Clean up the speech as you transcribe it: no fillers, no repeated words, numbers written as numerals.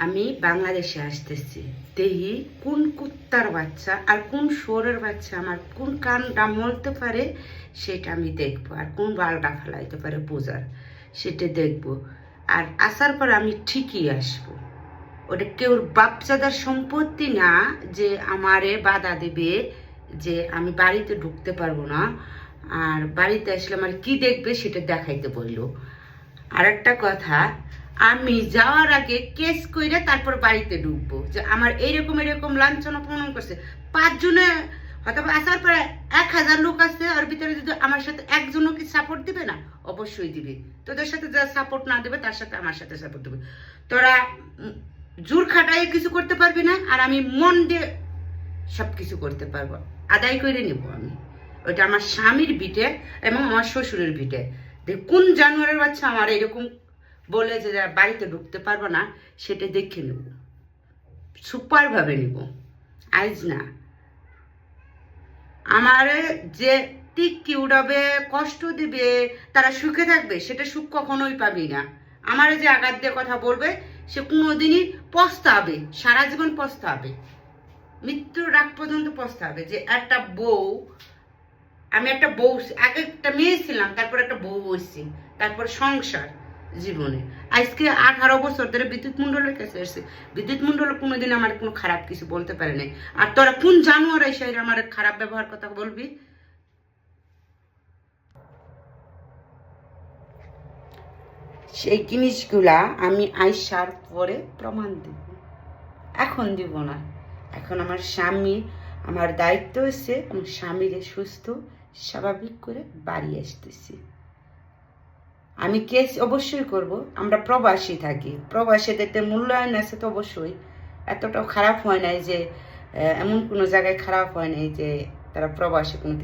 আমি বাংলাদেশে আসতেছি, দেখি কোন কুত্তার বাচ্চা আর কোন শুয়োরের বাচ্চা আমার কোন কানটা মলতে পারে সেটা আমি দেখবো, আর কোন বালটা ফেলাইতে পারে বোঝার সেটা দেখবো। আর আসার পর আমি ঠিকই আসবো। ওটা কেউ বাপচাদার সম্পত্তি না যে আমারে বাধা দেবে যে আমি বাড়িতে ঢুকতে পারবো না। আর বাড়িতে আসলে আমার কি দেখবে সেটা দেখাইতে বললো। আর একটা কথা, আমি যাওয়ার আগে কেস কইরা তারপর বাড়িতে ঢুকবো যে আমার এইরকম এরকম লাঞ্ছনা প্রমাণ করছে। 5 জনে হয়তো আসার পরে 1000 লোক আছে, আর ভিতরে যদি আমার সাথে একজনও কি সাপোর্ট দিবে না? অবশ্যই দিবে। তোদের সাথে যা সাপোর্ট না দেবে তার সাথে আমার সাথে সাপোর্ট দেবে। তোরা জোর খাটাই কিছু করতে পারবি না, আর আমি মন দিয়ে সব কিছু করতে পারবো, আদায় করে নেব আমি। ওইটা আমার স্বামীর বিটে এবং আমার শ্বশুরের বিটে। কোন জানোয়ারের বাচ্চা আমার এরকম বলে যে বাড়িতে ঢুকতে পারবো না সেটা দেখে নেব, সুপারভাবে নেব। আজ না, আমারে যে টিকি উড়াবে, কষ্ট দিবে, তারা সুখে থাকবে সেটা সুখ কখনোই পাবি না। আমারে যে আঘাত দিয়ে কথা বলবে সে কোনোদিনই পস্তাবে, সারা জীবন পস্তাবে, মৃত্যুর রাগ পর্যন্ত পস্তাবে। যে একটা বউ, আমি একটা বউ, আগে একটা মেয়ে ছিলাম, তারপর একটা বউ হয়েছি, তারপর সংসার জীবনে। আজকে 18 বছর ধরে বিদ্যুৎ মন্ডলের কাছে এসেছে। বিদ্যুৎ মন্ডল কোনোদিন আমার কোনো খারাপ কিছু বলতে পারে নাই। আর তোরা কোন জানোয়ার এসে আমার খারাপ ব্যবহার কথা বলবি? সেই জিনিসগুলা আমি আইসার পরে প্রমাণ দিব, এখন দিব না। এখন আমার স্বামী, আমার দায়িত্ব হচ্ছে আমার স্বামীরে সুস্থ স্বাভাবিক করে বাড়ি আসতেছি। আমি কেস অবশ্যই করব। আমরা প্রবাসী থাকি, প্রবাসীদের মূল্যায়ন আছে তো অবশ্যই। এতটাও খারাপ হয় নাই যে, এমন কোনো জায়গায় খারাপ হয় নাই যে তারা প্রবাসী কোনো